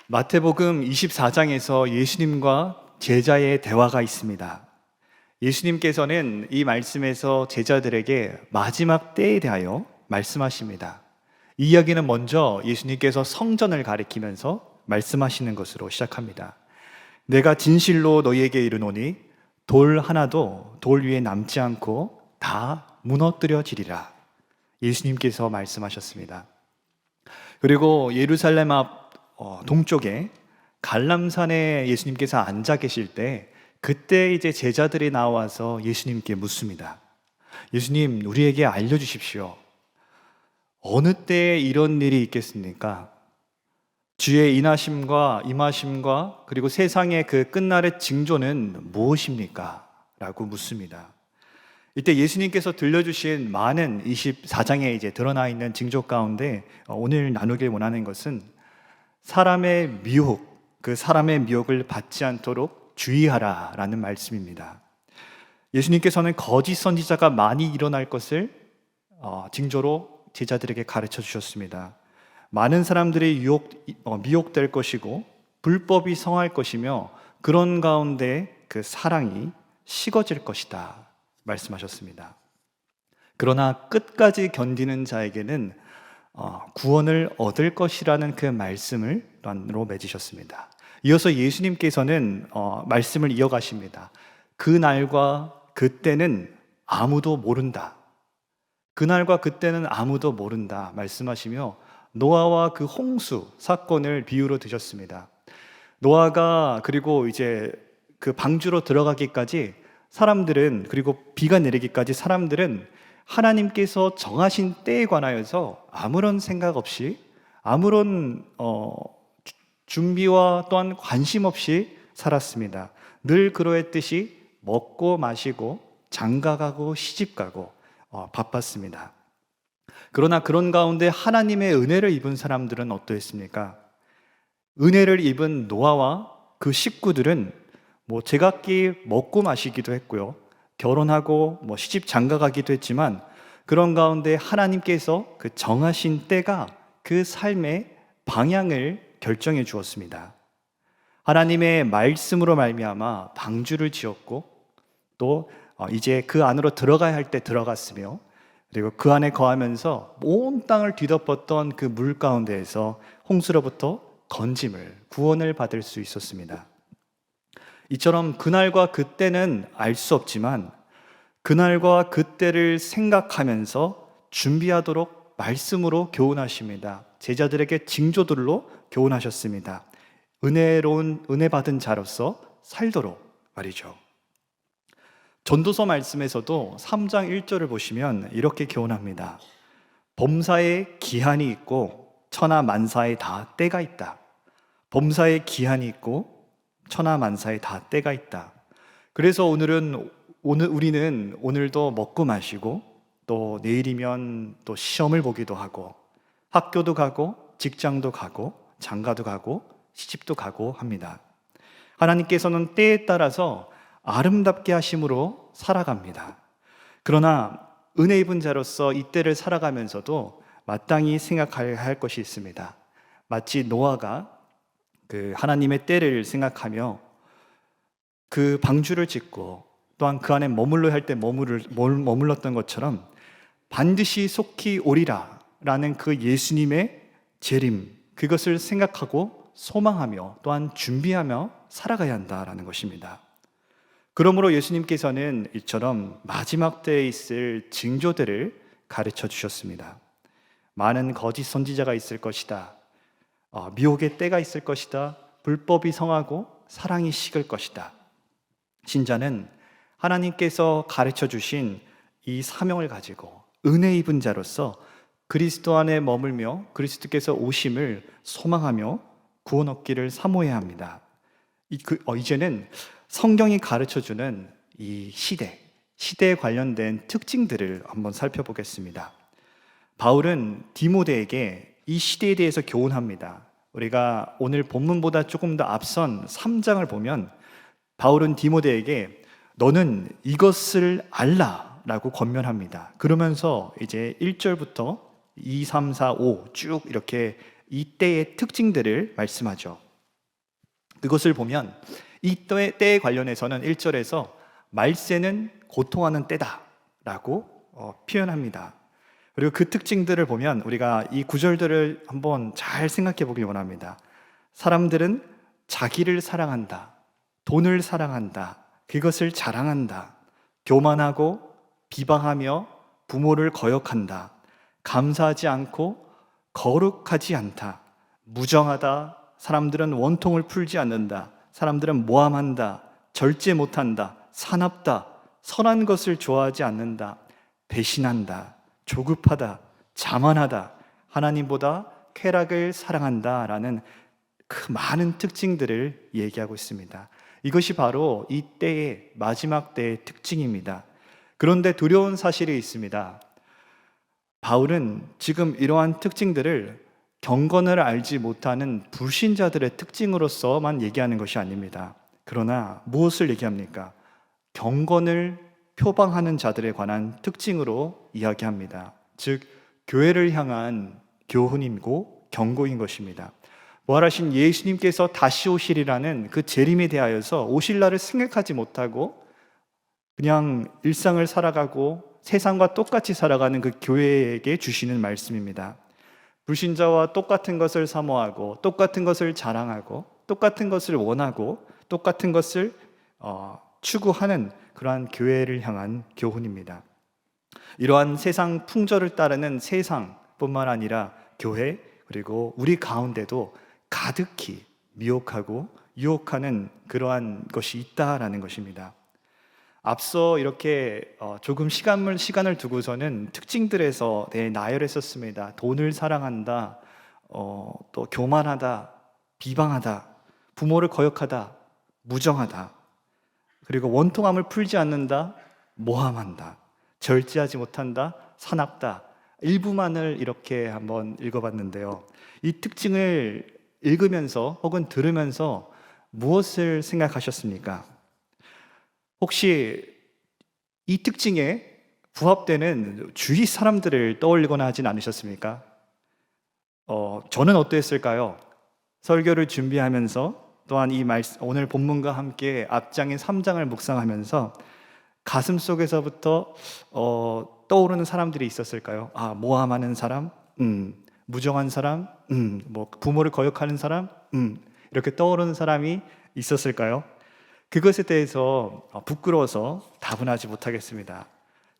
마태복음 24장에서 예수님과 제자의 대화가 있습니다. 예수님께서는 이 말씀에서 제자들에게 마지막 때에 대하여 말씀하십니다. 이 이야기는 먼저 예수님께서 성전을 가리키면서 말씀하시는 것으로 시작합니다. 내가 진실로 너희에게 이르노니 돌 하나도 돌 위에 남지 않고 다 무너뜨려지리라. 예수님께서 말씀하셨습니다. 그리고 예루살렘 앞 동쪽에 갈람산에 예수님께서 앉아 계실 때, 그때 이제 제자들이 나와서 예수님께 묻습니다. 예수님, 우리에게 알려주십시오. 어느 때에 이런 일이 있겠습니까? 주의 인하심과 임하심과 그리고 세상의 그 끝날의 징조는 무엇입니까? 라고 묻습니다. 이때 예수님께서 들려주신 많은 24장에 이제 드러나 있는 징조 가운데 오늘 나누길 원하는 것은 사람의 미혹, 그 사람의 미혹을 받지 않도록 주의하라 라는 말씀입니다. 예수님께서는 거짓 선지자가 많이 일어날 것을 징조로 제자들에게 가르쳐 주셨습니다. 많은 사람들이 미혹될 것이고 불법이 성할 것이며 그런 가운데 그 사랑이 식어질 것이다 말씀하셨습니다. 그러나 끝까지 견디는 자에게는 구원을 얻을 것이라는 그 말씀을 로 맺으셨습니다. 이어서 예수님께서는 말씀을 이어가십니다. 그날과 그때는 아무도 모른다. 그날과 그때는 아무도 모른다 말씀하시며 노아와 그 홍수 사건을 비유로 드셨습니다. 노아가 그리고 이제 그 방주로 들어가기까지 사람들은, 그리고 비가 내리기까지 사람들은 하나님께서 정하신 때에 관하여서 아무런 생각 없이, 아무런 준비와 또한 관심 없이 살았습니다. 늘 그러했듯이 먹고 마시고 장가가고 시집가고 바빴습니다. 그러나 그런 가운데 하나님의 은혜를 입은 사람들은 어떠했습니까? 은혜를 입은 노아와 그 식구들은 제각기 먹고 마시기도 했고요, 결혼하고 시집 장가가기도 했지만 그런 가운데 하나님께서 그 정하신 때가 그 삶의 방향을 결정해 주었습니다. 하나님의 말씀으로 말미암아 방주를 지었고 또 이제 그 안으로 들어가야 할 때 들어갔으며, 그리고 그 안에 거하면서 온 땅을 뒤덮었던 그 물 가운데에서 홍수로부터 건짐을, 구원을 받을 수 있었습니다. 이처럼 그날과 그때는 알 수 없지만 그날과 그때를 생각하면서 준비하도록 말씀으로 교훈하십니다. 제자들에게 징조들로 교훈하셨습니다. 은혜로운, 은혜 받은 자로서 살도록 말이죠. 전도서 말씀에서도 3장 1절을 보시면 이렇게 교훈합니다. 범사에 기한이 있고 천하 만사에 다 때가 있다. 범사에 기한이 있고 천하 만사에 다 때가 있다. 그래서 우리는 오늘도 먹고 마시고 또 내일이면 또 시험을 보기도 하고 학교도 가고 직장도 가고 장가도 가고 시집도 가고 합니다. 하나님께서는 때에 따라서 아름답게 하심으로 살아갑니다. 그러나 은혜 입은 자로서 이 때를 살아가면서도 마땅히 생각해야 할 것이 있습니다. 마치 노아가 그 하나님의 때를 생각하며 그 방주를 짓고 또한 그 안에 머물러야 할 때 머물렀던 것처럼 반드시 속히 오리라 라는 그 예수님의 재림, 그것을 생각하고 소망하며 또한 준비하며 살아가야 한다라는 것입니다. 그러므로 예수님께서는 이처럼 마지막 때에 있을 징조들을 가르쳐 주셨습니다. 많은 거짓 선지자가 있을 것이다. 미혹의 때가 있을 것이다. 불법이 성하고 사랑이 식을 것이다. 신자는 하나님께서 가르쳐 주신 이 사명을 가지고 은혜 입은 자로서 그리스도 안에 머물며 그리스도께서 오심을 소망하며 구원 얻기를 사모해야 합니다. 이제는 성경이 가르쳐주는 이 시대에 관련된 특징들을 한번 살펴보겠습니다. 바울은 디모데에게 이 시대에 대해서 교훈합니다. 우리가 오늘 본문보다 조금 더 앞선 3장을 보면 바울은 디모데에게 너는 이것을 알라 라고 권면합니다. 그러면서 이제 1절부터 2, 3, 4, 5 쭉 이렇게 이때의 특징들을 말씀하죠. 그것을 보면 이 때에 관련해서는 1절에서 말세는 고통하는 때다라고 표현합니다. 그리고 그 특징들을 보면 우리가 이 구절들을 한번 잘 생각해 보길 원합니다. 사람들은 자기를 사랑한다, 돈을 사랑한다, 그것을 자랑한다, 교만하고 비방하며 부모를 거역한다, 감사하지 않고 거룩하지 않다, 무정하다, 사람들은 원통을 풀지 않는다, 사람들은 모함한다, 절제 못한다, 사납다, 선한 것을 좋아하지 않는다, 배신한다, 조급하다, 자만하다, 하나님보다 쾌락을 사랑한다 라는 그 많은 특징들을 얘기하고 있습니다. 이것이 바로 이 때의 마지막 때의 특징입니다. 그런데 두려운 사실이 있습니다. 바울은 지금 이러한 특징들을 경건을 알지 못하는 불신자들의 특징으로서만 얘기하는 것이 아닙니다. 그러나 무엇을 얘기합니까? 경건을 표방하는 자들에 관한 특징으로 이야기합니다. 즉, 교회를 향한 교훈이고 경고인 것입니다. 부활하신 예수님께서 다시 오시리라는 그 재림에 대하여서 오실 날을 생각하지 못하고 그냥 일상을 살아가고 세상과 똑같이 살아가는 그 교회에게 주시는 말씀입니다. 불신자와 똑같은 것을 사모하고 똑같은 것을 자랑하고 똑같은 것을 원하고 똑같은 것을 추구하는 그러한 교회를 향한 교훈입니다. 이러한 세상 풍조를 따르는 세상뿐만 아니라 교회 그리고 우리 가운데도 가득히 미혹하고 유혹하는 그러한 것이 있다라는 것입니다. 앞서 이렇게 조금 시간을 두고서는 특징들에서 나열했었습니다. 돈을 사랑한다, 또 교만하다, 비방하다, 부모를 거역하다, 무정하다, 그리고 원통함을 풀지 않는다, 모함한다, 절제하지 못한다, 사납다. 일부만을 이렇게 한번 읽어봤는데요. 이 특징을 읽으면서 혹은 들으면서 무엇을 생각하셨습니까? 혹시 이 특징에 부합되는 주위 사람들을 떠올리거나 하진 않으셨습니까? 저는 어땠을까요? 설교를 준비하면서 또한 오늘 본문과 함께 앞장인 3장을 묵상하면서 가슴 속에서부터 떠오르는 사람들이 있었을까요? 모함하는 사람, 무정한 사람, 뭐 부모를 거역하는 사람, 이렇게 떠오르는 사람이 있었을까요? 그것에 대해서 부끄러워서 답은 하지 못하겠습니다.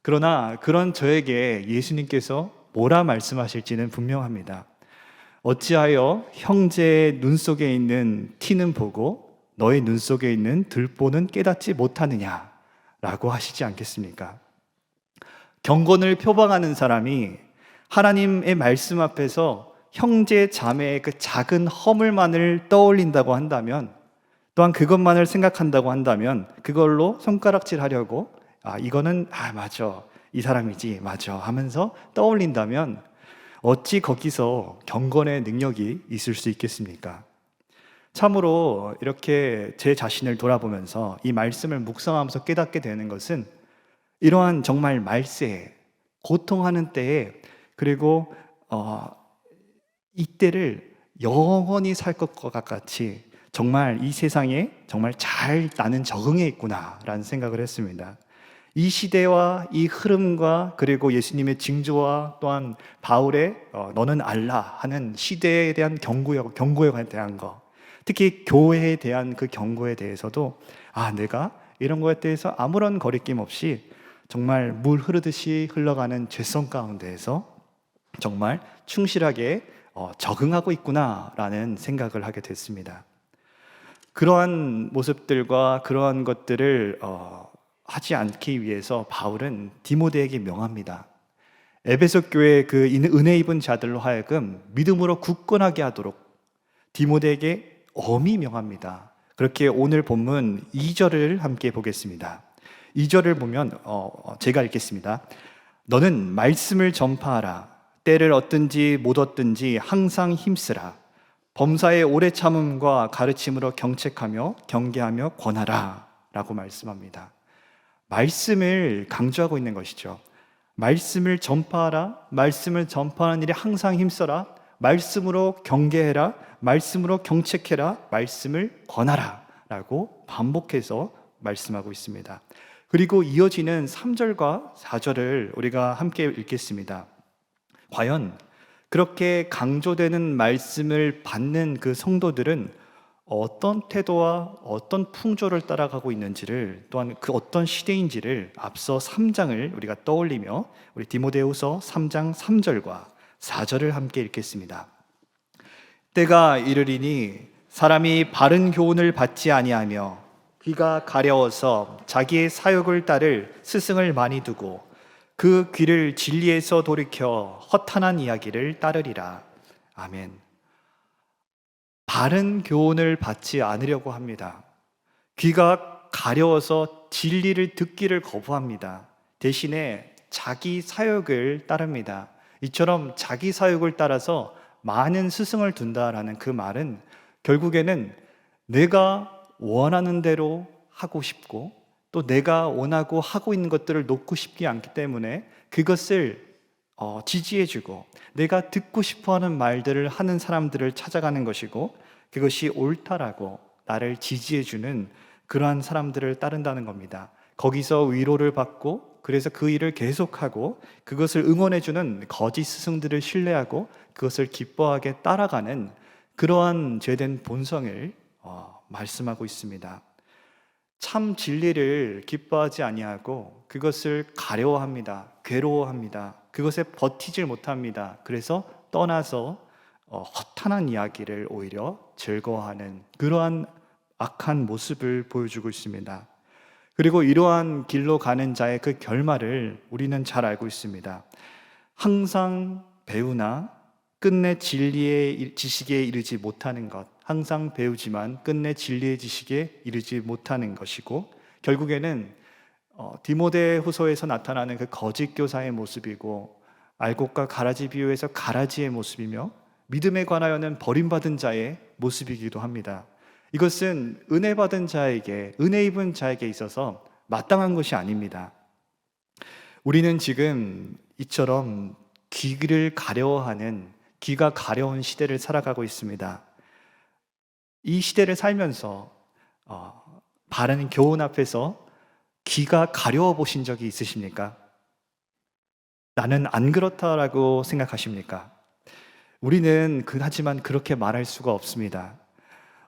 그러나 그런 저에게 예수님께서 뭐라 말씀하실지는 분명합니다. 어찌하여 형제의 눈 속에 있는 티는 보고 너의 눈 속에 있는 들보는 깨닫지 못하느냐 라고 하시지 않겠습니까? 경건을 표방하는 사람이 하나님의 말씀 앞에서 형제 자매의 그 작은 허물만을 떠올린다고 한다면, 또한 그것만을 생각한다고 한다면 그걸로 손가락질 하려고 이거는 맞아, 이 사람이지, 맞아 하면서 떠올린다면 어찌 거기서 경건의 능력이 있을 수 있겠습니까? 참으로 이렇게 제 자신을 돌아보면서 이 말씀을 묵상하면서 깨닫게 되는 것은 이러한 정말 말세에, 고통하는 때에, 그리고 이때를 영원히 살 것과 같이 정말 이 세상에 정말 잘 나는 적응해 있구나라는 생각을 했습니다. 이 시대와 이 흐름과 그리고 예수님의 징조와 또한 바울의 너는 알라 하는 시대에 대한 경고에 대한 거, 특히 교회에 대한 그 경고에 대해서도 내가 이런 거에 대해서 아무런 거리낌 없이 정말 물 흐르듯이 흘러가는 죄성 가운데에서 정말 충실하게 적응하고 있구나라는 생각을 하게 됐습니다. 그러한 모습들과 그러한 것들을 하지 않기 위해서 바울은 디모데에게 명합니다. 에베소 교회 그 은혜 입은 자들로 하여금 믿음으로 굳건하게 하도록 디모데에게 엄히 명합니다. 그렇게 오늘 본문 2절을 함께 보겠습니다. 2절을 보면 제가 읽겠습니다. 너는 말씀을 전파하라. 때를 얻든지 못 얻든지 항상 힘쓰라. 범사의 오래 참음과 가르침으로 경책하며 경계하며 권하라 라고 말씀합니다. 말씀을 강조하고 있는 것이죠. 말씀을 전파하라. 말씀을 전파하는 일에 항상 힘써라. 말씀으로 경계해라. 말씀으로 경책해라, 말씀을 권하라 라고 반복해서 말씀하고 있습니다. 그리고 이어지는 3절과 4절을 우리가 함께 읽겠습니다. 과연 그렇게 강조되는 말씀을 받는 그 성도들은 어떤 태도와 어떤 풍조를 따라가고 있는지를, 또한 그 어떤 시대인지를 앞서 3장을 우리가 떠올리며 우리 디모데후서 3장 3절과 4절을 함께 읽겠습니다. 때가 이르리니 사람이 바른 교훈을 받지 아니하며 귀가 가려워서 자기의 사욕을 따를 스승을 많이 두고 그 귀를 진리에서 돌이켜 허탄한 이야기를 따르리라. 아멘. 바른 교훈을 받지 않으려고 합니다. 귀가 가려워서 진리를 듣기를 거부합니다. 대신에 자기 사욕을 따릅니다. 이처럼 자기 사욕을 따라서 많은 스승을 둔다라는 그 말은 결국에는 내가 원하는 대로 하고 싶고 또 내가 원하고 하고 있는 것들을 놓고 싶지 않기 때문에 그것을 지지해주고 내가 듣고 싶어하는 말들을 하는 사람들을 찾아가는 것이고, 그것이 옳다라고 나를 지지해주는 그러한 사람들을 따른다는 겁니다. 거기서 위로를 받고 그래서 그 일을 계속하고 그것을 응원해주는 거짓 스승들을 신뢰하고 그것을 기뻐하게 따라가는 그러한 죄된 본성을 말씀하고 있습니다. 참 진리를 기뻐하지 아니하고 그것을 가려워합니다. 괴로워합니다. 그것에 버티질 못합니다. 그래서 떠나서 허탄한 이야기를 오히려 즐거워하는 그러한 악한 모습을 보여주고 있습니다. 그리고 이러한 길로 가는 자의 그 결말을 우리는 잘 알고 있습니다. 항상 배우나 끝내 진리의 지식에 이르지 못하는 것, 항상 배우지만 끝내 진리의 지식에 이르지 못하는 것이고, 결국에는 디모데후서에서 나타나는 그 거짓 교사의 모습이고, 알곡과 가라지 비유에서 가라지의 모습이며, 믿음에 관하여는 버림받은 자의 모습이기도 합니다. 이것은 은혜 받은 자에게, 은혜 입은 자에게 있어서 마땅한 것이 아닙니다. 우리는 지금 이처럼 귀를 가려워하는, 귀가 가려운 시대를 살아가고 있습니다. 이 시대를 살면서 바른 교훈 앞에서 귀가 가려워 보신 적이 있으십니까? 나는 안 그렇다라고 생각하십니까? 우리는 하지만 그렇게 말할 수가 없습니다.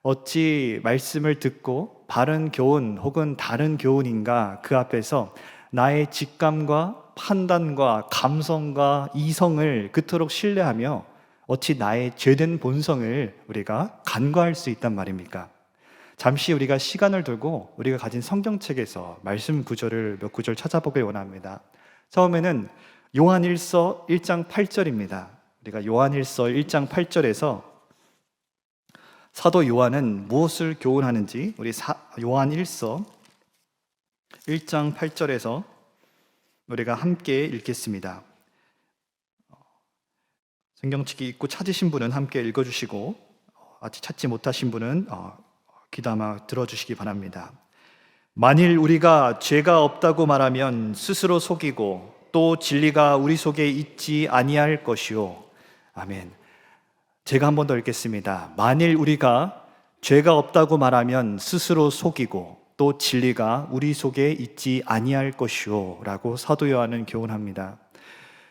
어찌 말씀을 듣고 바른 교훈 혹은 다른 교훈인가 그 앞에서 나의 직감과 판단과 감성과 이성을 그토록 신뢰하며 어찌 나의 죄된 본성을 우리가 간과할 수 있단 말입니까? 잠시 우리가 시간을 두고 우리가 가진 성경책에서 말씀 구절을 몇 구절 찾아보길 원합니다. 처음에는 요한일서 1장 8절입니다. 우리가 요한일서 1장 8절에서 사도 요한은 무엇을 교훈하는지 우리 요한일서 1장 8절에서 우리가 함께 읽겠습니다. 성경책 읽고 찾으신 분은 함께 읽어주시고 아직 찾지 못하신 분은 귀담아 들어주시기 바랍니다. 만일 우리가 죄가 없다고 말하면 스스로 속이고 또 진리가 우리 속에 있지 아니할 것이요. 아멘. 제가 한 번 더 읽겠습니다. 만일 우리가 죄가 없다고 말하면 스스로 속이고 또 진리가 우리 속에 있지 아니할 것이요 라고 사도 요한은 교훈합니다.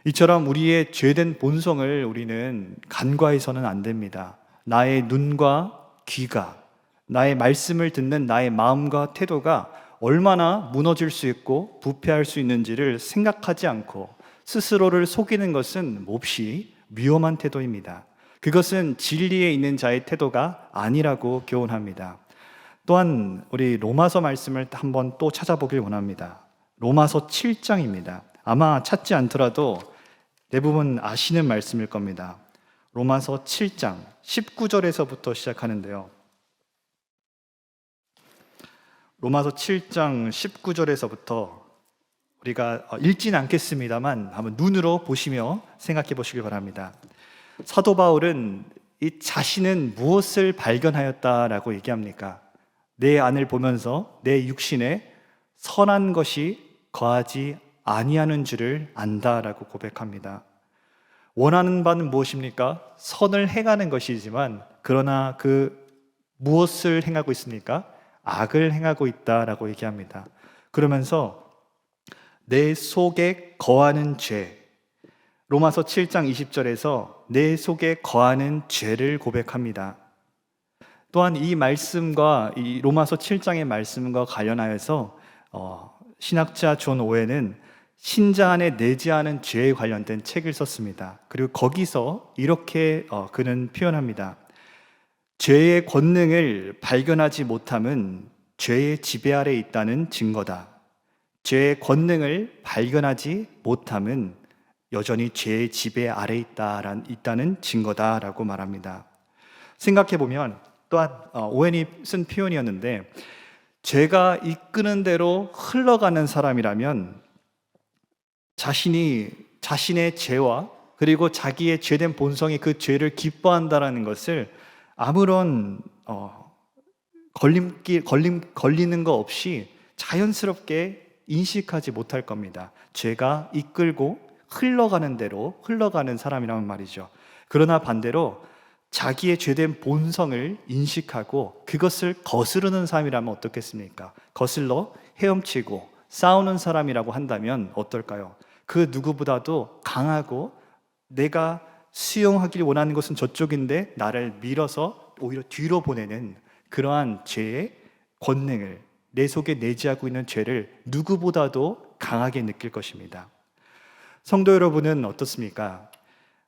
이처럼 우리의 죄된 본성을 우리는 간과해서는 안 됩니다. 나의 눈과 귀가, 나의 말씀을 듣는 나의 마음과 태도가 얼마나 무너질 수 있고 부패할 수 있는지를 생각하지 않고 스스로를 속이는 것은 몹시 위험한 태도입니다. 그것은 진리에 있는 자의 태도가 아니라고 교훈합니다. 또한 우리 로마서 말씀을 한번 또 찾아보길 원합니다. 로마서 7장입니다. 아마 찾지 않더라도 대부분 아시는 말씀일 겁니다. 로마서 7장 19절에서부터 시작하는데요. 로마서 7장 19절에서부터 우리가 읽지는 않겠습니다만 한번 눈으로 보시며 생각해 보시길 바랍니다. 사도 바울은 이 자신은 무엇을 발견하였다라고 얘기합니까? 내 안을 보면서 내 육신에 선한 것이 거하지 아니하는 줄을 안다라고 고백합니다. 원하는 바는 무엇입니까? 선을 행하는 것이지만 그러나 그 무엇을 행하고 있습니까? 악을 행하고 있다라고 얘기합니다. 그러면서 내 속에 거하는 죄, 로마서 7장 20절에서 내 속에 거하는 죄를 고백합니다. 또한 이 말씀과 이 로마서 7장의 말씀과 관련하여서 신학자 존 오웬은 신자 안에 내재하는 죄에 관련된 책을 썼습니다. 그리고 거기서 이렇게 그는 표현합니다. 죄의 권능을 발견하지 못함은 죄의 지배 아래 있다는 증거다. 죄의 권능을 발견하지 못함은 여전히 죄의 지배 아래 있다는 증거다라고 말합니다. 생각해보면 또한 오웬이 쓴 표현이었는데, 죄가 이끄는 대로 흘러가는 사람이라면 자신의 죄와 그리고 자기의 죄된 본성이 그 죄를 기뻐한다라는 것을 아무런 걸리는 거 없이 자연스럽게 인식하지 못할 겁니다. 죄가 이끌고 흘러가는 대로 흘러가는 사람이라는 말이죠. 그러나 반대로 자기의 죄된 본성을 인식하고 그것을 거스르는 사람이라면 어떻겠습니까? 거슬러 헤엄치고 싸우는 사람이라고 한다면 어떨까요? 그 누구보다도 강하고 내가 수용하길 원하는 것은 저쪽인데 나를 밀어서 오히려 뒤로 보내는 그러한 죄의 권능을, 내 속에 내재하고 있는 죄를 누구보다도 강하게 느낄 것입니다. 성도 여러분은 어떻습니까?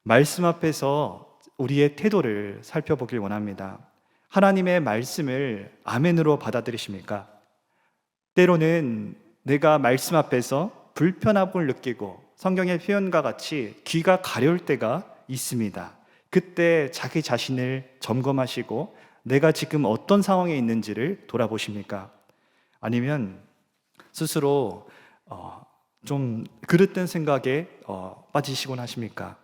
말씀 앞에서 우리의 태도를 살펴보길 원합니다. 하나님의 말씀을 아멘으로 받아들이십니까? 때로는 내가 말씀 앞에서 불편함을 느끼고 성경의 표현과 같이 귀가 가려울 때가 있습니다. 그때 자기 자신을 점검하시고 내가 지금 어떤 상황에 있는지를 돌아보십니까? 아니면 스스로 좀 그릇된 생각에 빠지시곤 하십니까?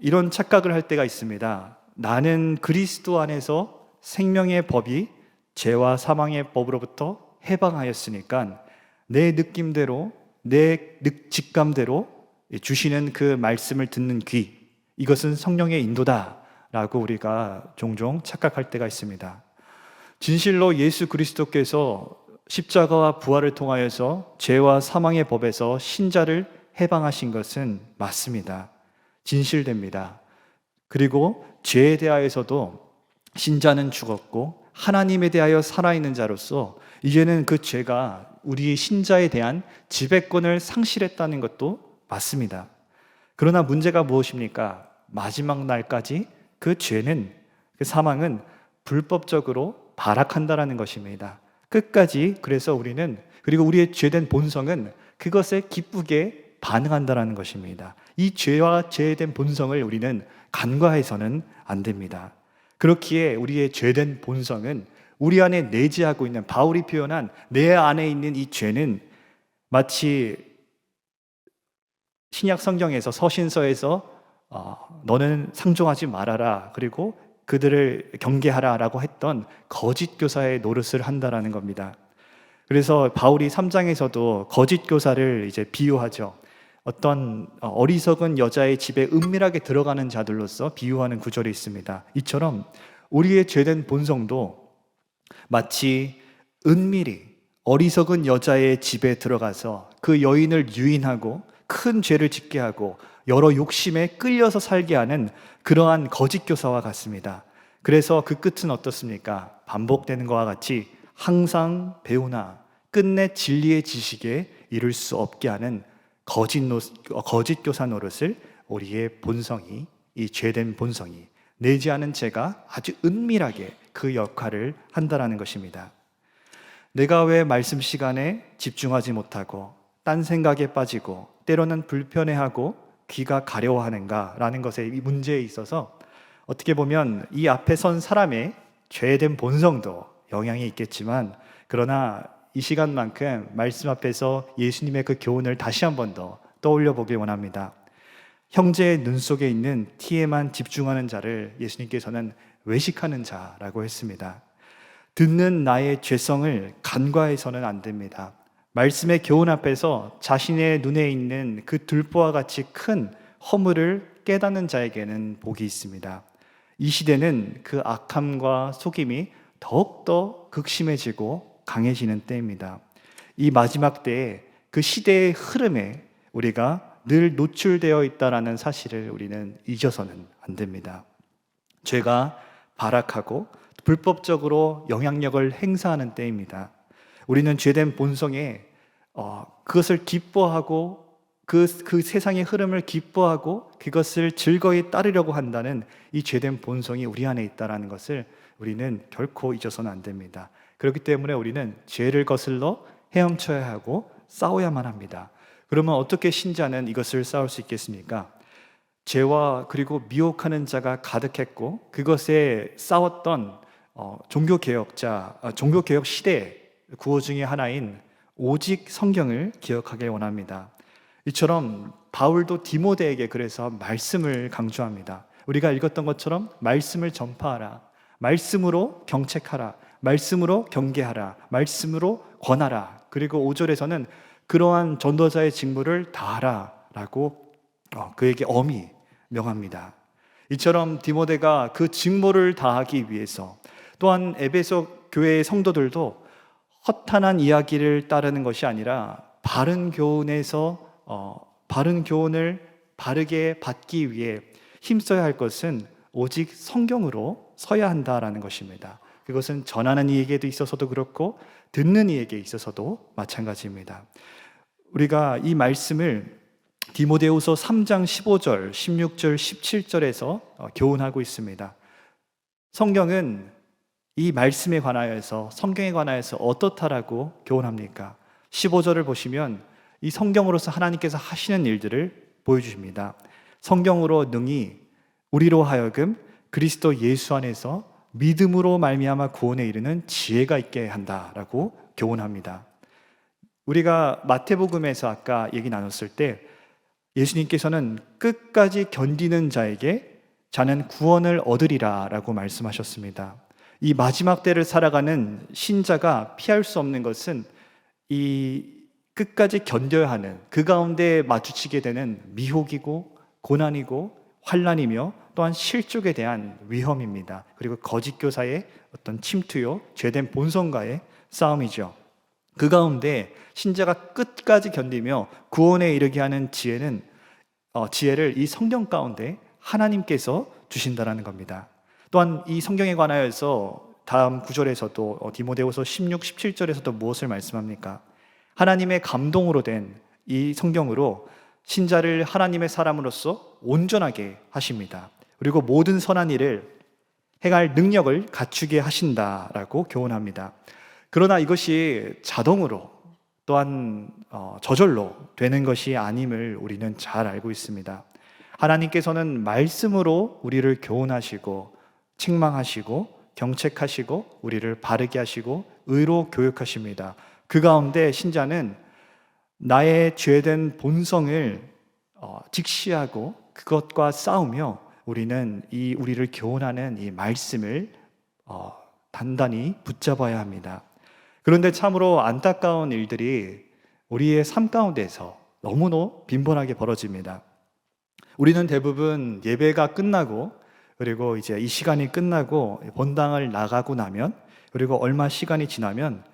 이런 착각을 할 때가 있습니다. 나는 그리스도 안에서 생명의 법이 죄와 사망의 법으로부터 해방하였으니까 내 느낌대로, 내 직감대로 주시는 그 말씀을 듣는 귀, 이것은 성령의 인도다라고 우리가 종종 착각할 때가 있습니다. 진실로 예수 그리스도께서 십자가와 부활을 통하여서 죄와 사망의 법에서 신자를 해방하신 것은 맞습니다. 진실됩니다. 그리고 죄에 대하여서도 신자는 죽었고 하나님에 대하여 살아있는 자로서 이제는 그 죄가 우리 신자에 대한 지배권을 상실했다는 것도 맞습니다. 그러나 문제가 무엇입니까? 마지막 날까지 그 죄는, 그 사망은 불법적으로 발악한다라는 것입니다. 끝까지. 그래서 우리는, 그리고 우리의 죄된 본성은 그것에 기쁘게 반응한다라는 것입니다. 이 죄와 죄된 본성을 우리는 간과해서는 안 됩니다. 그렇기에 우리의 죄된 본성은 우리 안에 내재하고 있는, 바울이 표현한 내 안에 있는 이 죄는 마치 신약 성경에서 서신서에서 너는 상종하지 말아라, 그리고 그들을 경계하라 라고 했던 거짓 교사의 노릇을 한다라는 겁니다. 그래서 바울이 3장에서도 거짓 교사를 이제 비유하죠. 어떤 어리석은 여자의 집에 은밀하게 들어가는 자들로서 비유하는 구절이 있습니다. 이처럼 우리의 죄된 본성도 마치 은밀히 어리석은 여자의 집에 들어가서 그 여인을 유인하고 큰 죄를 짓게 하고 여러 욕심에 끌려서 살게 하는 그러한 거짓 교사와 같습니다. 그래서 그 끝은 어떻습니까? 반복되는 것과 같이 항상 배우나 끝내 진리의 지식에 이를 수 없게 하는 거짓 교사 노릇을 우리의 본성이, 이 죄된 본성이, 내재하는 죄가 아주 은밀하게 그 역할을 한다라는 것입니다. 내가 왜 말씀 시간에 집중하지 못하고 딴 생각에 빠지고 때로는 불편해하고 귀가 가려워하는가라는 것의 이 문제에 있어서 어떻게 보면 이 앞에 선 사람의 죄된 본성도 영향이 있겠지만, 그러나 이 시간만큼 말씀 앞에서 예수님의 그 교훈을 다시 한 번 더 떠올려 보길 원합니다. 형제의 눈 속에 있는 티에만 집중하는 자를 예수님께서는 외식하는 자라고 했습니다. 듣는 나의 죄성을 간과해서는 안 됩니다. 말씀의 교훈 앞에서 자신의 눈에 있는 그 들보와 같이 큰 허물을 깨닫는 자에게는 복이 있습니다. 이 시대는 그 악함과 속임이 더욱더 극심해지고 강해지는 때입니다. 이 마지막 때에 그 시대의 흐름에 우리가 늘 노출되어 있다는 사실을 우리는 잊어서는 안 됩니다. 죄가 발악하고 불법적으로 영향력을 행사하는 때입니다. 우리는 죄된 본성에 그것을 기뻐하고 그 세상의 흐름을 기뻐하고 그것을 즐거이 따르려고 한다는 이 죄된 본성이 우리 안에 있다는 것을 우리는 결코 잊어서는 안 됩니다. 그렇기 때문에 우리는 죄를 거슬러 헤엄쳐야 하고 싸워야만 합니다. 그러면 어떻게 신자는 이것을 싸울 수 있겠습니까? 죄와 그리고 미혹하는 자가 가득했고 그것에 싸웠던 종교개혁 시대의 구호 중에 하나인 오직 성경을 기억하길 원합니다. 이처럼 바울도 디모데에게 그래서 말씀을 강조합니다. 우리가 읽었던 것처럼 말씀을 전파하라, 말씀으로 경책하라, 말씀으로 경계하라, 말씀으로 권하라. 그리고 5절에서는 그러한 전도자의 직무를 다하라 라고 그에게 엄히 명합니다. 이처럼 디모데가 그 직무를 다하기 위해서 또한 에베소 교회의 성도들도 허탄한 이야기를 따르는 것이 아니라 바른 교훈을 바르게 받기 위해 힘써야 할 것은 오직 성경으로 서야 한다라는 것입니다. 그것은 전하는 이에게도 있어서도 그렇고 듣는 이에게 있어서도 마찬가지입니다. 우리가 이 말씀을 디모데후서 3장 15절, 16절, 17절에서 교훈하고 있습니다. 성경은 이 말씀에 관하여서 성경에 관하여서 어떻다라고 교훈합니까? 15절을 보시면 이 성경으로서 하나님께서 하시는 일들을 보여주십니다. 성경으로 능히 우리로 하여금 그리스도 예수 안에서 믿음으로 말미암아 구원에 이르는 지혜가 있게 한다라고 교훈합니다. 우리가 마태복음에서 아까 얘기 나눴을 때 예수님께서는 끝까지 견디는 자에게 자는 구원을 얻으리라 라고 말씀하셨습니다. 이 마지막 때를 살아가는 신자가 피할 수 없는 것은 이 끝까지 견뎌야 하는 그 가운데 마주치게 되는 미혹이고 고난이고 환난이며 또한 실족에 대한 위험입니다. 그리고 거짓 교사의 어떤 침투요, 죄된 본성과의 싸움이죠. 그 가운데 신자가 끝까지 견디며 구원에 이르게 하는 지혜를 이 성경 가운데 하나님께서 주신다라는 겁니다. 또한 이 성경에 관하여서 다음 구절에서도 디모데후서 16, 17절에서도 무엇을 말씀합니까? 하나님의 감동으로 된 이 성경으로 신자를 하나님의 사람으로서 온전하게 하십니다. 그리고 모든 선한 일을 행할 능력을 갖추게 하신다라고 교훈합니다. 그러나 이것이 자동으로 또한 저절로 되는 것이 아님을 우리는 잘 알고 있습니다. 하나님께서는 말씀으로 우리를 교훈하시고 책망하시고 경책하시고 우리를 바르게 하시고 의로 교육하십니다. 그 가운데 신자는 나의 죄된 본성을 직시하고 그것과 싸우며 우리는 우리를 교훈하는 이 말씀을 단단히 붙잡아야 합니다. 그런데 참으로 안타까운 일들이 우리의 삶 가운데서 너무도 빈번하게 벌어집니다. 우리는 대부분 예배가 끝나고 그리고 이제 이 시간이 끝나고 본당을 나가고 나면 그리고 얼마 시간이 지나면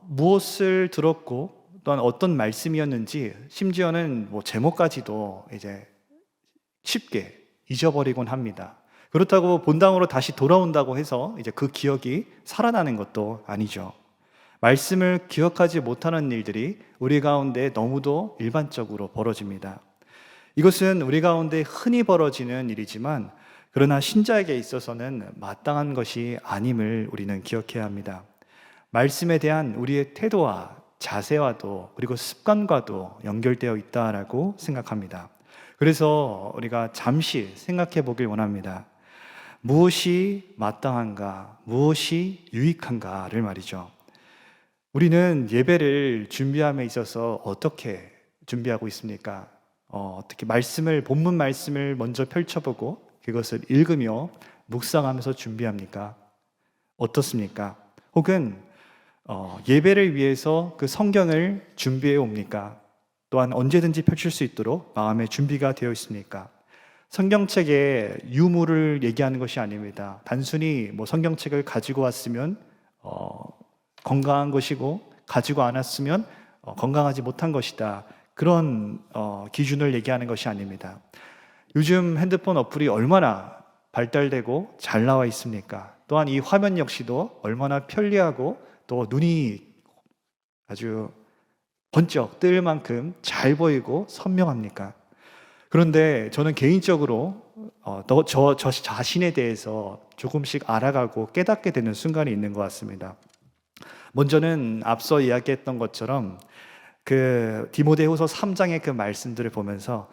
무엇을 들었고 또한 어떤 말씀이었는지 심지어는 제목까지도 이제 쉽게 잊어버리곤 합니다. 그렇다고 본당으로 다시 돌아온다고 해서 이제 그 기억이 살아나는 것도 아니죠. 말씀을 기억하지 못하는 일들이 우리 가운데 너무도 일반적으로 벌어집니다. 이것은 우리 가운데 흔히 벌어지는 일이지만 그러나 신자에게 있어서는 마땅한 것이 아님을 우리는 기억해야 합니다. 말씀에 대한 우리의 태도와 자세와도 그리고 습관과도 연결되어 있다라고 생각합니다. 그래서 우리가 잠시 생각해 보길 원합니다. 무엇이 마땅한가, 무엇이 유익한가를 말이죠. 우리는 예배를 준비함에 있어서 어떻게 준비하고 있습니까? 어떻게 본문 말씀을 먼저 펼쳐보고 그것을 읽으며 묵상하면서 준비합니까? 어떻습니까? 혹은 예배를 위해서 그 성경을 준비해 옵니까? 또한 언제든지 펼칠 수 있도록 마음의 준비가 되어 있습니까? 성경책에 유무를 얘기하는 것이 아닙니다. 단순히 뭐 성경책을 가지고 왔으면 건강한 것이고 가지고 않았으면 건강하지 못한 것이다. 그런 기준을 얘기하는 것이 아닙니다. 요즘 핸드폰 어플이 얼마나 발달되고 잘 나와 있습니까? 또한 이 화면 역시도 얼마나 편리하고 또 눈이 아주 번쩍 뜰 만큼 잘 보이고 선명합니까? 그런데 저는 개인적으로 저 자신에 대해서 조금씩 알아가고 깨닫게 되는 순간이 있는 것 같습니다. 먼저는 앞서 이야기했던 것처럼 그 디모데후서 3장의 그 말씀들을 보면서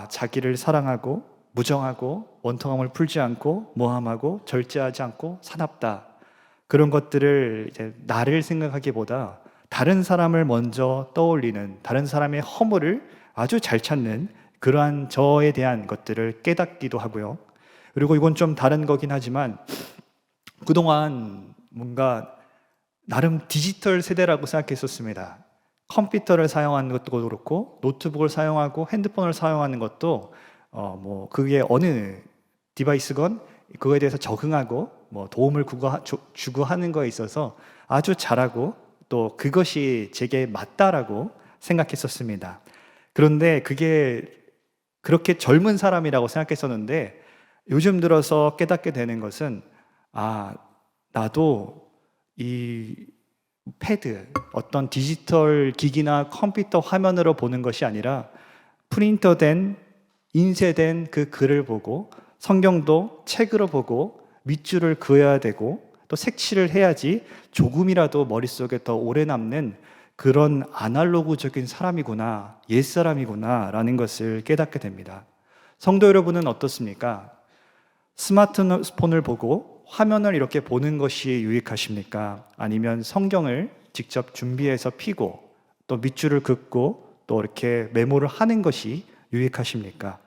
자기를 사랑하고 무정하고 원통함을 풀지 않고 모함하고 절제하지 않고 사납다. 그런 것들을 이제 나를 생각하기보다 다른 사람을 먼저 떠올리는, 다른 사람의 허물을 아주 잘 찾는 그러한 저에 대한 것들을 깨닫기도 하고요. 그리고 이건 좀 다른 거긴 하지만 그동안 뭔가 나름 디지털 세대라고 생각했었습니다. 컴퓨터를 사용하는 것도 그렇고 노트북을 사용하고 핸드폰을 사용하는 것도 뭐 그게 어느 디바이스건 그거에 대해서 적응하고 뭐 도움을 주고 하는 거에 있어서 아주 잘하고 또 그것이 제게 맞다라고 생각했었습니다. 그런데 그게 그렇게 젊은 사람이라고 생각했었는데 요즘 들어서 깨닫게 되는 것은 나도 이 패드, 어떤 디지털 기기나 컴퓨터 화면으로 보는 것이 아니라 프린터된, 인쇄된 그 글을 보고 성경도 책으로 보고 밑줄을 그어야 되고 또 색칠을 해야지 조금이라도 머릿속에 더 오래 남는 그런 아날로그적인 사람이구나, 옛사람이구나 라는 것을 깨닫게 됩니다. 성도 여러분은 어떻습니까? 스마트폰을 보고 화면을 이렇게 보는 것이 유익하십니까? 아니면 성경을 직접 준비해서 피고 또 밑줄을 긋고 또 이렇게 메모를 하는 것이 유익하십니까?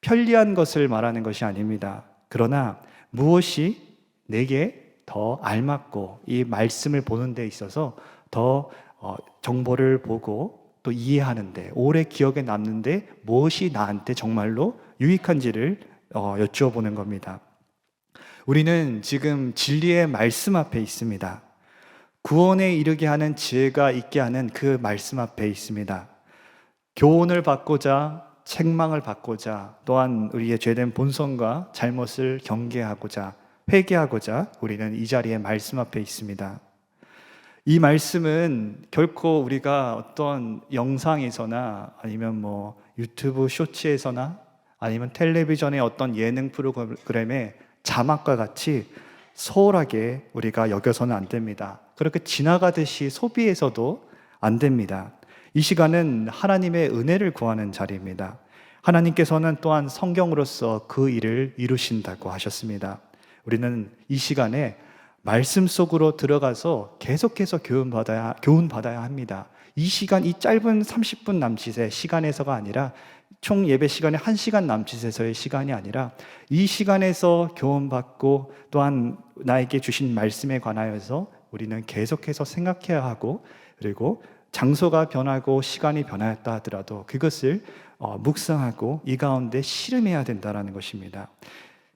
편리한 것을 말하는 것이 아닙니다. 그러나 무엇이 내게 더 알맞고 이 말씀을 보는 데 있어서 더 정보를 보고 또 이해하는데 오래 기억에 남는데 무엇이 나한테 정말로 유익한지를 여쭈어 보는 겁니다. 우리는 지금 진리의 말씀 앞에 있습니다. 구원에 이르게 하는 지혜가 있게 하는 그 말씀 앞에 있습니다. 교훈을 받고자, 책망을 받고자, 또한 우리의 죄된 본성과 잘못을 경계하고자, 회개하고자 우리는 이 자리에 말씀 앞에 있습니다. 이 말씀은 결코 우리가 어떤 영상에서나 아니면 뭐 유튜브 쇼츠에서나 아니면 텔레비전의 어떤 예능 프로그램의 자막과 같이 소홀하게 우리가 여겨서는 안 됩니다. 그렇게 지나가듯이 소비해서도 안 됩니다. 이 시간은 하나님의 은혜를 구하는 자리입니다. 하나님께서는 또한 성경으로서 그 일을 이루신다고 하셨습니다. 우리는 이 시간에 말씀 속으로 들어가서 계속해서 교훈받아야 합니다. 이 시간, 이 짧은 30분 남짓의 시간에서가 아니라 총 예배 시간에 1시간 남짓에서의 시간이 아니라 이 시간에서 교훈받고 또한 나에게 주신 말씀에 관하여서 우리는 계속해서 생각해야 하고 그리고 장소가 변하고 시간이 변하였다 하더라도 그것을 묵상하고 이 가운데 실험해야 된다는 것입니다.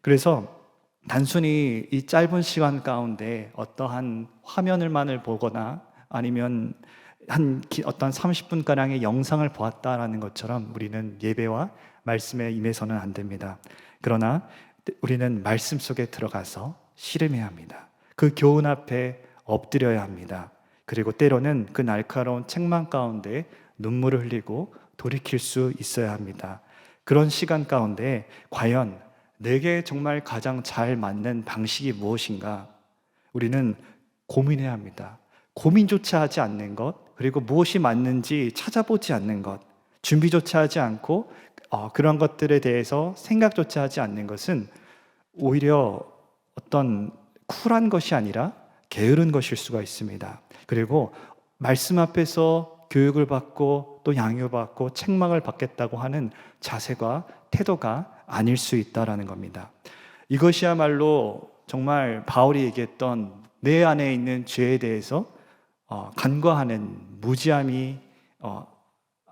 그래서 단순히 이 짧은 시간 가운데 어떠한 화면을만을 보거나 아니면 어떤 30분가량의 영상을 보았다라는 것처럼 우리는 예배와 말씀에 임해서는 안 됩니다. 그러나 우리는 말씀 속에 들어가서 실험해야 합니다. 그 교훈 앞에 엎드려야 합니다. 그리고 때로는 그 날카로운 책망 가운데 눈물을 흘리고 돌이킬 수 있어야 합니다. 그런 시간 가운데 과연 내게 정말 가장 잘 맞는 방식이 무엇인가? 우리는 고민해야 합니다. 고민조차 하지 않는 것, 그리고 무엇이 맞는지 찾아보지 않는 것, 준비조차 하지 않고 그런 것들에 대해서 생각조차 하지 않는 것은 오히려 어떤 쿨한 것이 아니라 게으른 것일 수가 있습니다. 그리고 말씀 앞에서 교육을 받고 또 양육받고 책망을 받겠다고 하는 자세가 태도가 아닐 수 있다라는 겁니다. 이것이야말로 정말 바울이 얘기했던 내 안에 있는 죄에 대해서 간과하는 무지함이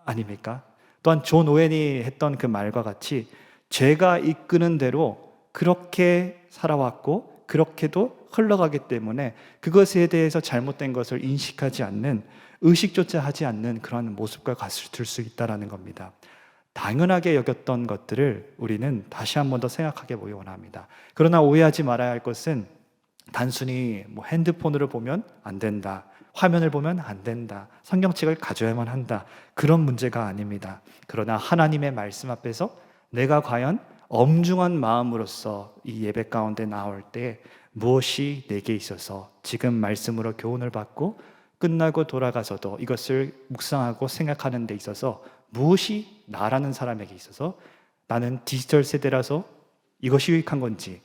아닙니까? 또한 존 오웬이 했던 그 말과 같이 죄가 이끄는 대로 그렇게 살아왔고 그렇게도 흘러가기 때문에 그것에 대해서 잘못된 것을 인식하지 않는, 의식조차 하지 않는 그런 모습과 같을 수 있다는 겁니다. 당연하게 여겼던 것들을 우리는 다시 한 번 더 생각하게 보기 원합니다. 그러나 오해하지 말아야 할 것은 단순히 핸드폰으로 보면 안 된다, 화면을 보면 안 된다, 성경책을 가져야만 한다, 그런 문제가 아닙니다. 그러나 하나님의 말씀 앞에서 내가 과연 엄중한 마음으로서 이 예배 가운데 나올 때 무엇이 내게 있어서 지금 말씀으로 교훈을 받고 끝나고 돌아가서도 이것을 묵상하고 생각하는 데 있어서 무엇이 나라는 사람에게 있어서, 나는 디지털 세대라서 이것이 유익한 건지,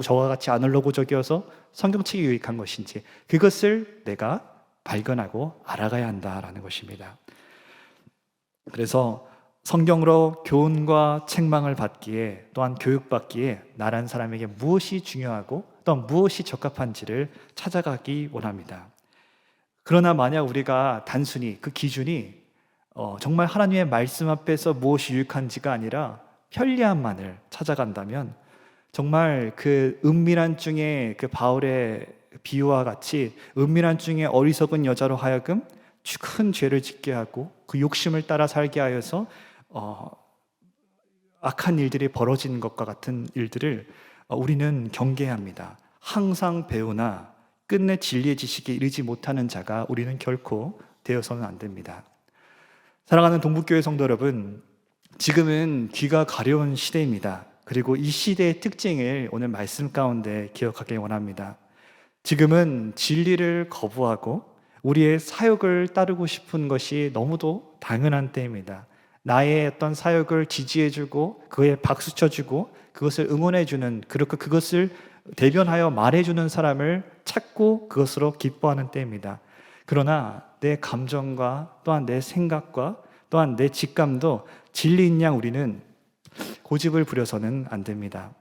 저와 같이 아날로그적이어서 성경책이 유익한 것인지, 그것을 내가 발견하고 알아가야 한다라는 것입니다. 그래서 성경으로 교훈과 책망을 받기에, 또한 교육받기에 나라는 사람에게 무엇이 중요하고 또 무엇이 적합한지를 찾아가기 원합니다. 그러나 만약 우리가 단순히 그 기준이 정말 하나님의 말씀 앞에서 무엇이 유익한지가 아니라 편리함만을 찾아간다면, 정말 그 은밀한 중에 그 바울의 비유와 같이 은밀한 중에 어리석은 여자로 하여금 큰 죄를 짓게 하고 그 욕심을 따라 살게 하여서 악한 일들이 벌어지는 것과 같은 일들을 우리는 경계해야 합니다. 항상 배우나 끝내 진리의 지식에 이르지 못하는 자가 우리는 결코 되어서는 안 됩니다. 사랑하는 동북교회 성도 여러분, 지금은 귀가 가려운 시대입니다. 그리고 이 시대의 특징을 오늘 말씀 가운데 기억하길 원합니다. 지금은 진리를 거부하고 우리의 사욕을 따르고 싶은 것이 너무도 당연한 때입니다. 나의 어떤 사욕을 지지해주고 그에 박수쳐주고 그것을 응원해주는, 그렇게 그것을 대변하여 말해주는 사람을 찾고 그것으로 기뻐하는 때입니다. 그러나 내 감정과 또한 내 생각과 또한 내 직감도 진리인 양 우리는 고집을 부려서는 안 됩니다.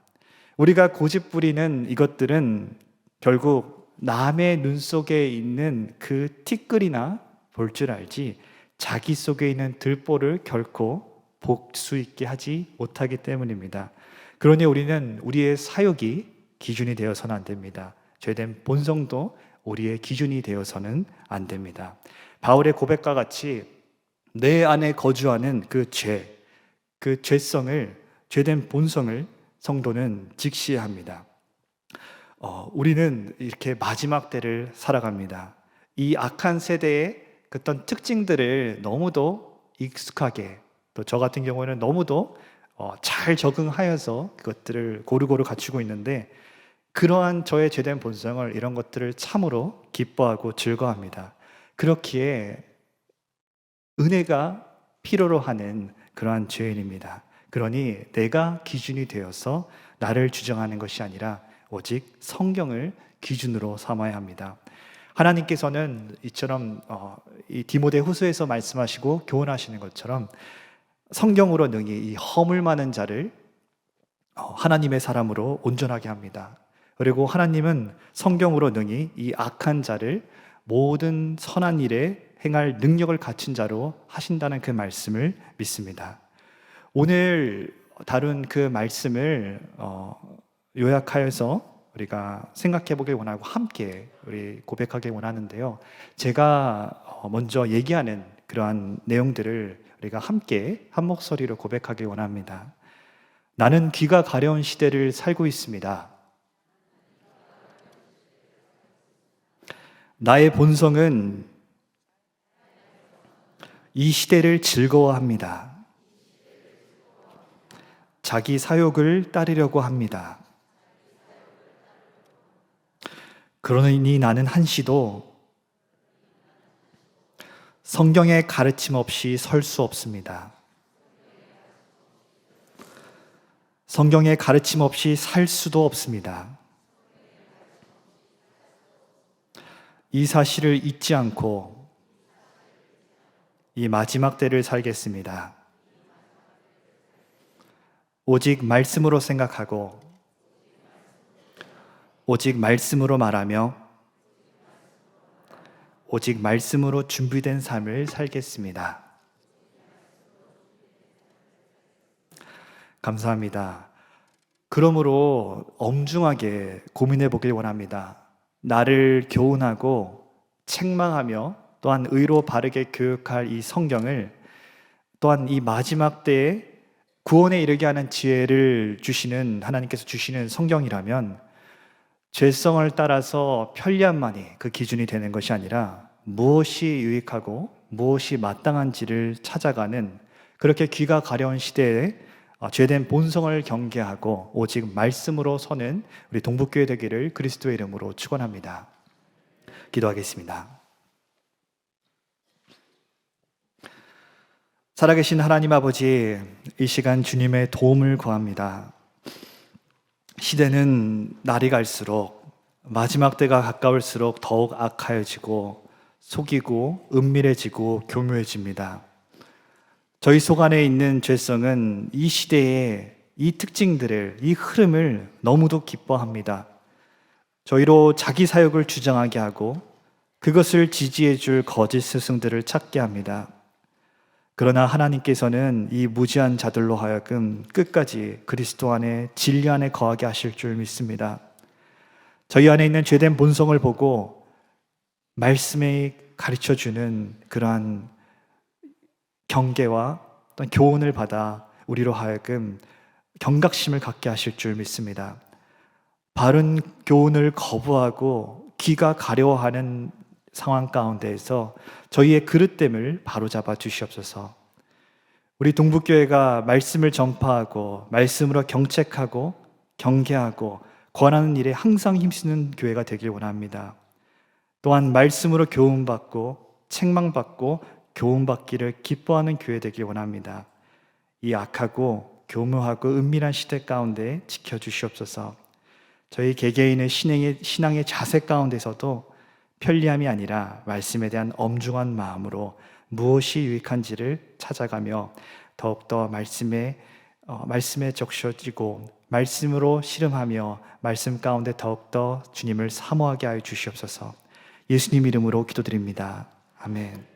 우리가 고집 부리는 이것들은 결국 남의 눈 속에 있는 그 티끌이나 볼 줄 알지 자기 속에 있는 들보를 결코 볼 수 있게 하지 못하기 때문입니다. 그러니 우리는 우리의 사욕이 기준이 되어서는 안 됩니다. 죄된 본성도 우리의 기준이 되어서는 안 됩니다. 바울의 고백과 같이 내 안에 거주하는 그 죄성을, 죄된 본성을 성도는 직시해야 합니다. 우리는 이렇게 마지막 때를 살아갑니다. 이 악한 세대의 어떤 특징들을 너무도 익숙하게, 또 저 같은 경우에는 너무도 잘 적응하여서 그것들을 고루고루 갖추고 있는데, 그러한 저의 죄된 본성을, 이런 것들을 참으로 기뻐하고 즐거워합니다. 그렇기에 은혜가 필요로 하는 그러한 죄인입니다. 그러니 내가 기준이 되어서 나를 주장하는 것이 아니라 오직 성경을 기준으로 삼아야 합니다. 하나님께서는 이처럼 이 디모데 후서에서 말씀하시고 교훈하시는 것처럼 성경으로 능히 이 허물 많은 자를 하나님의 사람으로 온전하게 합니다. 그리고 하나님은 성경으로 능히 이 악한 자를 모든 선한 일에 행할 능력을 갖춘 자로 하신다는 그 말씀을 믿습니다. 오늘 다룬 그 말씀을 요약하여서 우리가 생각해 보길 원하고 함께 우리 고백하길 원하는데요. 제가 먼저 얘기하는 그러한 내용들을 우리가 함께 한 목소리로 고백하길 원합니다. 나는 귀가 가려운 시대를 살고 있습니다. 나의 본성은 이 시대를 즐거워합니다. 자기 사욕을 따르려고 합니다. 그러니 나는 한시도 성경의 가르침 없이 설 수 없습니다. 성경의 가르침 없이 살 수도 없습니다. 이 사실을 잊지 않고 이 마지막 때를 살겠습니다. 오직 말씀으로 생각하고 오직 말씀으로 말하며 오직 말씀으로 준비된 삶을 살겠습니다. 감사합니다. 그러므로 엄중하게 고민해 보길 원합니다. 나를 교훈하고 책망하며 또한 의로 바르게 교육할 이 성경을, 또한 이 마지막 때에 구원에 이르게 하는 지혜를 주시는 하나님께서 주시는 성경이라면 죄성을 따라서 편리함만이 그 기준이 되는 것이 아니라 무엇이 유익하고 무엇이 마땅한지를 찾아가는, 그렇게 귀가 가려운 시대에 죄된 본성을 경계하고 오직 말씀으로 서는 우리 동북교회 되기를 그리스도의 이름으로 축원합니다. 기도하겠습니다. 살아계신 하나님 아버지, 이 시간 주님의 도움을 구합니다. 시대는 날이 갈수록, 마지막 때가 가까울수록 더욱 악하여지고 속이고 은밀해지고 교묘해집니다. 저희 속 안에 있는 죄성은 이 시대의 이 특징들을, 이 흐름을 너무도 기뻐합니다. 저희로 자기 사역을 주장하게 하고 그것을 지지해 줄 거짓 스승들을 찾게 합니다. 그러나 하나님께서는 이 무지한 자들로 하여금 끝까지 그리스도 안에, 진리 안에 거하게 하실 줄 믿습니다. 저희 안에 있는 죄된 본성을 보고 말씀에 가르쳐주는 그러한 경계와 또한 교훈을 받아 우리로 하여금 경각심을 갖게 하실 줄 믿습니다. 바른 교훈을 거부하고 귀가 가려워하는 상황 가운데에서 저희의 그릇됨을 바로잡아 주시옵소서. 우리 동북교회가 말씀을 전파하고 말씀으로 경책하고 경계하고 권하는 일에 항상 힘쓰는 교회가 되길 원합니다. 또한 말씀으로 교훈받고 책망받고 교훈받기를 기뻐하는 교회 되길 원합니다. 이 악하고 교묘하고 은밀한 시대 가운데 지켜주시옵소서. 저희 개개인의 신앙의 자세 가운데서도 편리함이 아니라 말씀에 대한 엄중한 마음으로 무엇이 유익한지를 찾아가며 더욱더 말씀에 적셔지고 말씀으로 씨름하며 말씀 가운데 더욱더 주님을 사모하게 하여 주시옵소서. 예수님 이름으로 기도드립니다. 아멘.